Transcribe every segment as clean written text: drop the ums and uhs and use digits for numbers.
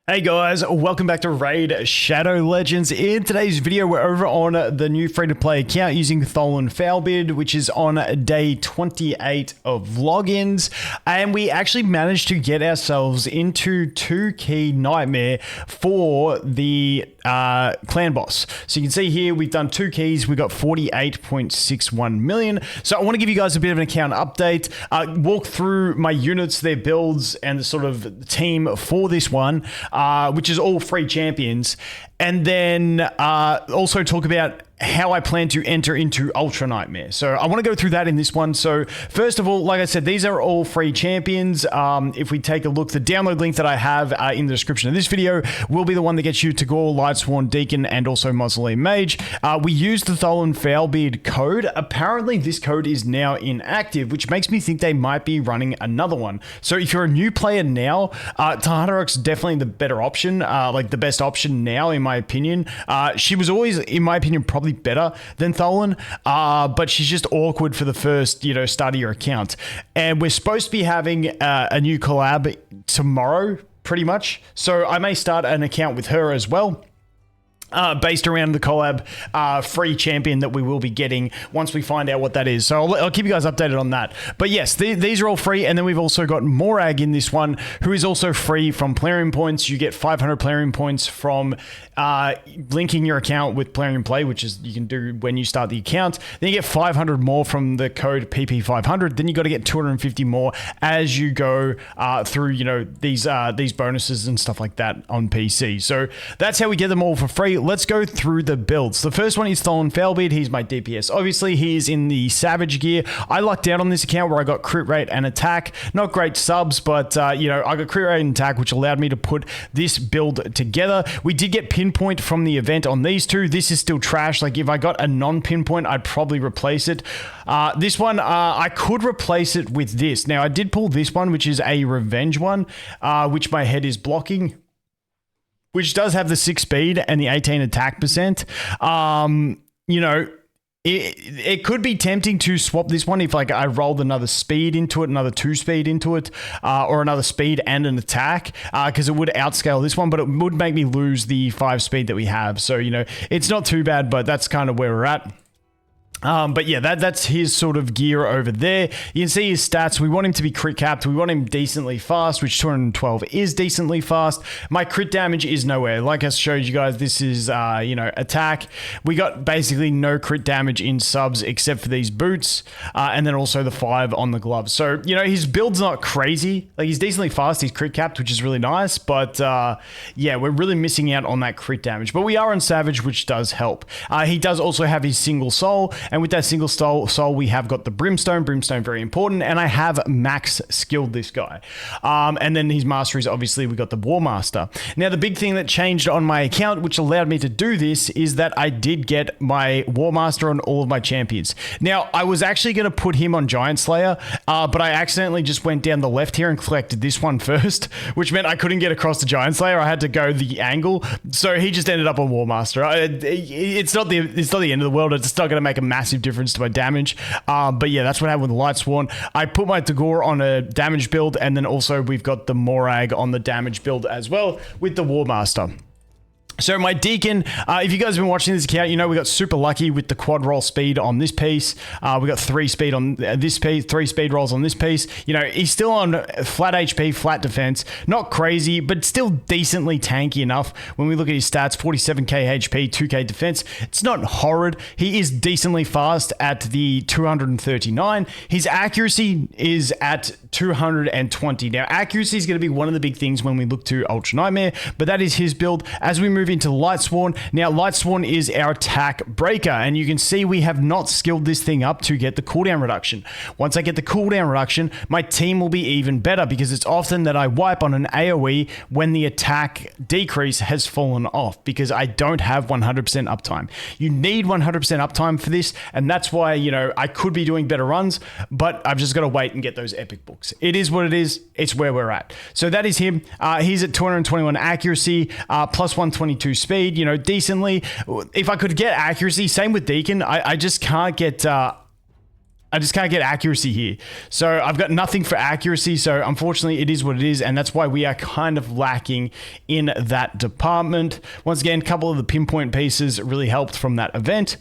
Hey guys, welcome back to Raid Shadow Legends. In today's video, we're over on the new free-to-play account using Tholen Foulbeard, which is on day 28 of logins, and we actually managed to get ourselves into 2-key nightmare for the clan boss. So you can see here, we've done 2 keys, we got 48.61 million. So I want to give you guys a bit of an account update, walk through my units, their builds, and the sort of team for this one. Which is all free champions, and then also talk about how I plan to enter into Ultra Nightmare. So I want to go through that in this one. So first of all, like I said, these are all free champions. If we take a look, the download link that I have in the description of this video will be the one that gets you Tagoar, Lightsworn, Deacon, and also Mausoleum Mage. We used the Tholen Foulbeard code. Apparently this code is now inactive, which makes me think they might be running another one. So if you're a new player now, Tagoar's definitely the better option, like the best option now in my opinion. She was always, in my opinion, probably better than Tholen, but she's just awkward for the first, start of your account. And we're supposed to be having a new collab tomorrow, pretty much. So I may start an account with her as well. Based around the collab free champion that we will be getting once we find out what that is. So I'll keep you guys updated on that. But yes, these are all free. And then we've also got Morag in this one, who is also free from Plarium points. You get 500 Plarium points from linking your account with Plarium Play, which is you can do when you start the account. Then you get 500 more from the code PP500. Then you got to get 250 more as you go through, these bonuses and stuff like that on PC. So that's how we get them all for free. Let's go through the builds. The first one is Tholen Foulbeard. He's my DPS. Obviously, he is in the Savage gear. I lucked out on this account where I got crit rate and attack. Not great subs, but, I got crit rate and attack, which allowed me to put this build together. We did get pinpoint from the event on these two. This is still trash. Like, if I got a non-pinpoint, I'd probably replace it. This one, I could replace it with this. Now, I did pull this one, which is a revenge one, which my head is blocking, which does have the 6 speed and the 18 attack percent. It could be tempting to swap this one if I rolled another speed into it, another 2 speed into it, or another speed and an attack, because it would outscale this one, but it would make me lose the 5 speed that we have. So, it's not too bad, but that's kind of where we're at. But yeah, that's his sort of gear over there. You can see his stats. We want him to be crit capped. We want him decently fast, which 212 is decently fast. My crit damage is nowhere. Like I showed you guys, this is, attack. We got basically no crit damage in subs except for these boots, and then also the 5 on the gloves. So, his build's not crazy. Like, he's decently fast. He's crit capped, which is really nice. But, yeah, we're really missing out on that crit damage. But we are on Savage, which does help. He does also have his single soul. And with that single soul, we have got the Brimstone. Brimstone, very important. And I have max skilled this guy. And then his masteries, obviously, we got the War Master. Now, the big thing that changed on my account, which allowed me to do this, is that I did get my War Master on all of my champions. Now, I was actually going to put him on Giant Slayer, but I accidentally just went down the left here and collected this one first, which meant I couldn't get across to Giant Slayer. I had to go the angle. So he just ended up on War Master. It's not the end of the world. It's not going to make a massive difference to my damage, but yeah, that's what happened with Lightsworn. I put my Tagoar on a damage build, and then also we've got the Morag on the damage build as well with the War Master. So my Deacon, if you guys have been watching this account, we got super lucky with the quad roll speed on this piece. We got 3 speed on this piece, 3 speed rolls on this piece. He's still on flat HP, flat defense. Not crazy, but still decently tanky enough. When we look at his stats, 47k HP, 2k defense. It's not horrid. He is decently fast at the 239. His accuracy is at 220. Now, accuracy is going to be one of the big things when we look to Ultra Nightmare, but that is his build. As we move into Lightsworn, now Lightsworn is our attack breaker, and you can see we have not skilled this thing up to get the cooldown reduction. Once I get the cooldown reduction, my team will be even better, because it's often that I wipe on an AoE when the attack decrease has fallen off, because I don't have 100% uptime. You need 100% uptime for this, and that's why, I could be doing better runs, but I've just got to wait and get those epic books. It is what it is. It's where we're at. So that is him. He's at 221 accuracy, plus 122 speed, decently. If I could get accuracy, same with Deacon, I just can't get I just can't get accuracy here. So I've got nothing for accuracy. So unfortunately, it is what it is. And that's why we are kind of lacking in that department. Once again, a couple of the pinpoint pieces really helped from that event.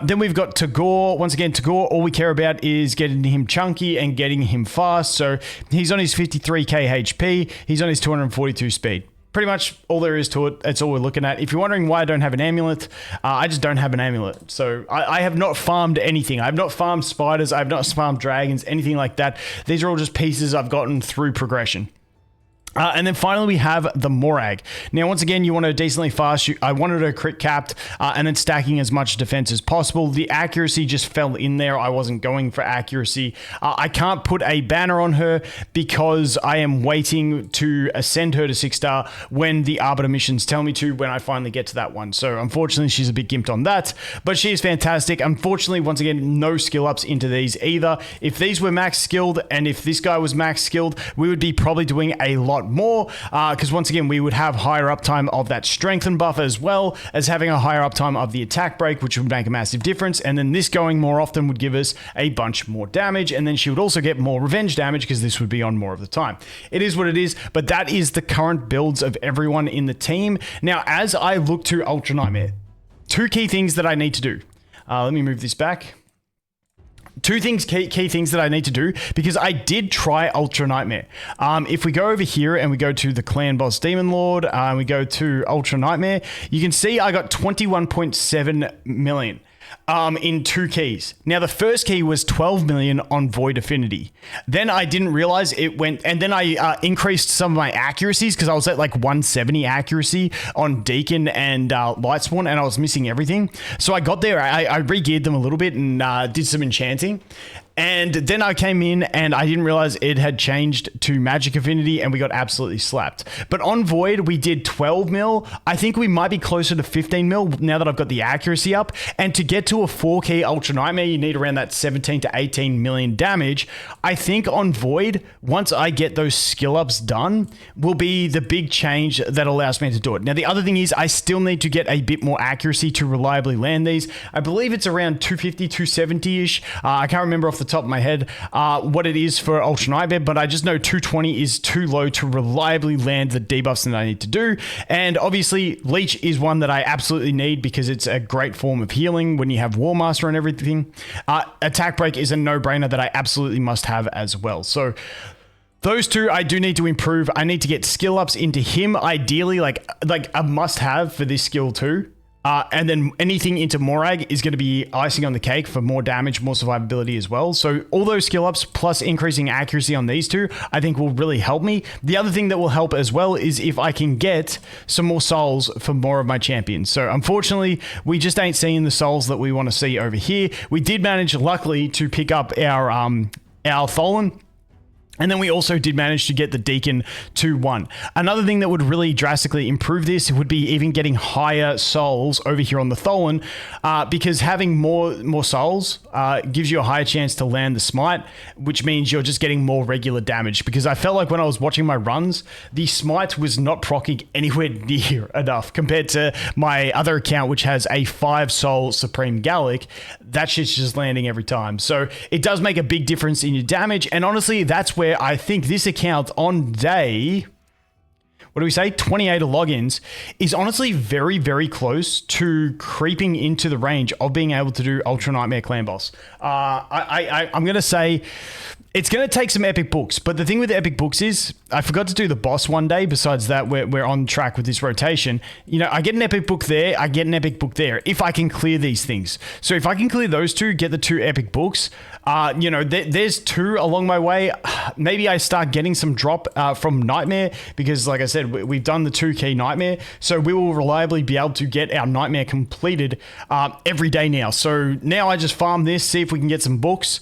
Then we've got Tagoar. Once again, Tagoar, all we care about is getting him chunky and getting him fast. So he's on his 53k HP. He's on his 242 speed. Pretty much all there is to it. That's all we're looking at. If you're wondering why I don't have an amulet, I just don't have an amulet. So I have not farmed anything. I have not farmed spiders. I have not farmed dragons, anything like that. These are all just pieces I've gotten through progression. And then finally, we have the Morag. Now, once again, you want to decently fast. I wanted a crit capped and then stacking as much defense as possible. The accuracy just fell in there. I wasn't going for accuracy. I can't put a banner on her because I am waiting to ascend her to 6-star when the Arbiter missions tell me to, when I finally get to that one. So unfortunately, she's a bit gimped on that, but she is fantastic. Unfortunately, once again, no skill ups into these either. If these were max skilled and if this guy was max skilled, we would be probably doing a lot more because once again we would have higher uptime of that strengthen buff as well as having a higher uptime of the attack break, which would make a massive difference. And then this going more often would give us a bunch more damage, and then she would also get more revenge damage because this would be on more of the time. It is what it is, but that is the current builds of everyone in the team. Now, as I look to Ultra Nightmare, two key things that I need to do. Let me move this back. Two things, key things that I need to do, because I did try Ultra Nightmare. If we go over here and we go to the Clan Boss Demon Lord, and we go to Ultra Nightmare, you can see I got 21.7 million. In two keys. Now, the first key was 12 million on Void Affinity. Then I didn't realize it went, and then I increased some of my accuracies because I was at like 170 accuracy on Deacon and Lightsworn, and I was missing everything. So I got there, I re-geared them a little bit and did some enchanting. And then I came in and I didn't realize it had changed to Magic Affinity and we got absolutely slapped. But on Void, we did 12 mil. I think we might be closer to 15 mil now that I've got the accuracy up. And to get to a 4-key Ultra Nightmare, you need around that 17 to 18 million damage. I think on Void, once I get those skill ups done, will be the big change that allows me to do it. Now, the other thing is I still need to get a bit more accuracy to reliably land these. I believe it's around 250, 270-ish. I can't remember off the top of my head what it is for Ultra Nightmare, but I just know 220 is too low to reliably land the debuffs that I need to do. And obviously Leech is one that I absolutely need because it's a great form of healing when you have War Master and everything. Attack Break is a no-brainer that I absolutely must have as well. So those two I do need to improve. I need to get skill ups into him, ideally like a must-have for this skill too. And then anything into Morag is going to be icing on the cake for more damage, more survivability as well. So all those skill ups plus increasing accuracy on these two, I think will really help me. The other thing that will help as well is if I can get some more souls for more of my champions. So unfortunately, we just ain't seeing the souls that we want to see over here. We did manage, luckily, to pick up our Tholen. And then we also did manage to get the Deacon to 1. Another thing that would really drastically improve this would be even getting higher souls over here on the Tholen, because having more souls gives you a higher chance to land the smite, which means you're just getting more regular damage. Because I felt like when I was watching my runs, the smite was not proccing anywhere near enough compared to my other account, which has a 5-soul Supreme Gallic. That shit's just landing every time. So it does make a big difference in your damage, and honestly, that's where I think this account on day, what do we say, 28 logins, is honestly very, very close to creeping into the range of being able to do Ultra Nightmare Clan Boss. I'm going to say it's going to take some epic books, but the thing with the epic books is I forgot to do the boss one day. Besides that, we're on track with this rotation. You know, I get an epic book there, I get an epic book there, if I can clear these things. So if I can clear those two, get the 2 epic books, you know, there's 2 along my way. Maybe I start getting some drop from Nightmare because, like I said, we've done the 2-key Nightmare. So we will reliably be able to get our Nightmare completed every day now. So now I just farm this, see if we can get some books.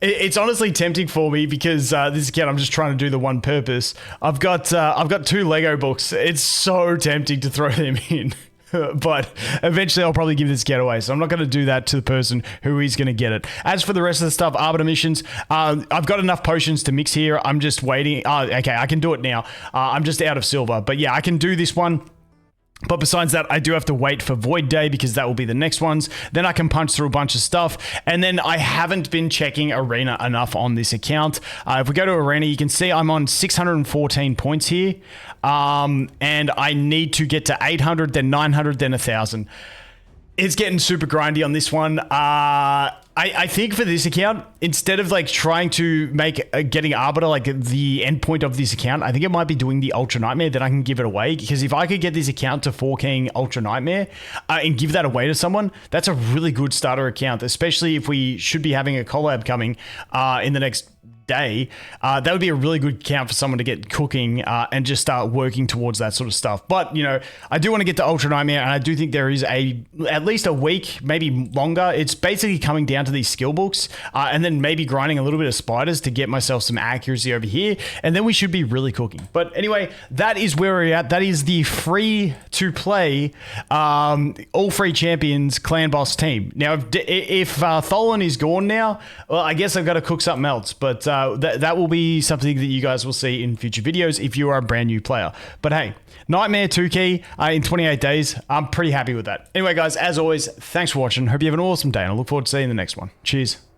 It's honestly tempting for me because this account I'm just trying to do the one purpose. I've got 2 Lego books. It's so tempting to throw them in. But eventually I'll probably give this getaway, so I'm not going to do that to the person who is going to get it. As for the rest of the stuff, Arbiter missions, I've got enough potions to mix here. I'm just waiting. Okay, I can do it now. I'm just out of silver. But yeah, I can do this one. But besides that, I do have to wait for Void Day because that will be the next ones. Then I can punch through a bunch of stuff. And then I haven't been checking Arena enough on this account. If we go to Arena, you can see I'm on 614 points here. And I need to get to 800, then 900, then 1,000. It's getting super grindy on this one. I think for this account, instead of like trying to make getting Arbiter like the endpoint of this account, I think it might be doing the Ultra Nightmare, then I can give it away. Because if I could get this account to 4King Ultra Nightmare and give that away to someone, that's a really good starter account, especially if we should be having a collab coming in the next day. That would be a really good account for someone to get cooking and just start working towards that sort of stuff. But, you know, I do want to get to Ultra Nightmare, and I do think there is at least a week, maybe longer. It's basically coming down to these skill books and then maybe grinding a little bit of spiders to get myself some accuracy over here, and then we should be really cooking. But anyway, that is where we're at. That is the free to play all free champions clan boss team. Now, if Tholen is gone now, well, I guess I've got to cook something else, but that will be something that you guys will see in future videos if you are a brand new player. But hey, Nightmare 2 key in 28 days. I'm pretty happy with that. Anyway, guys, as always, thanks for watching. Hope you have an awesome day, and I look forward to seeing you in the next one. Cheers.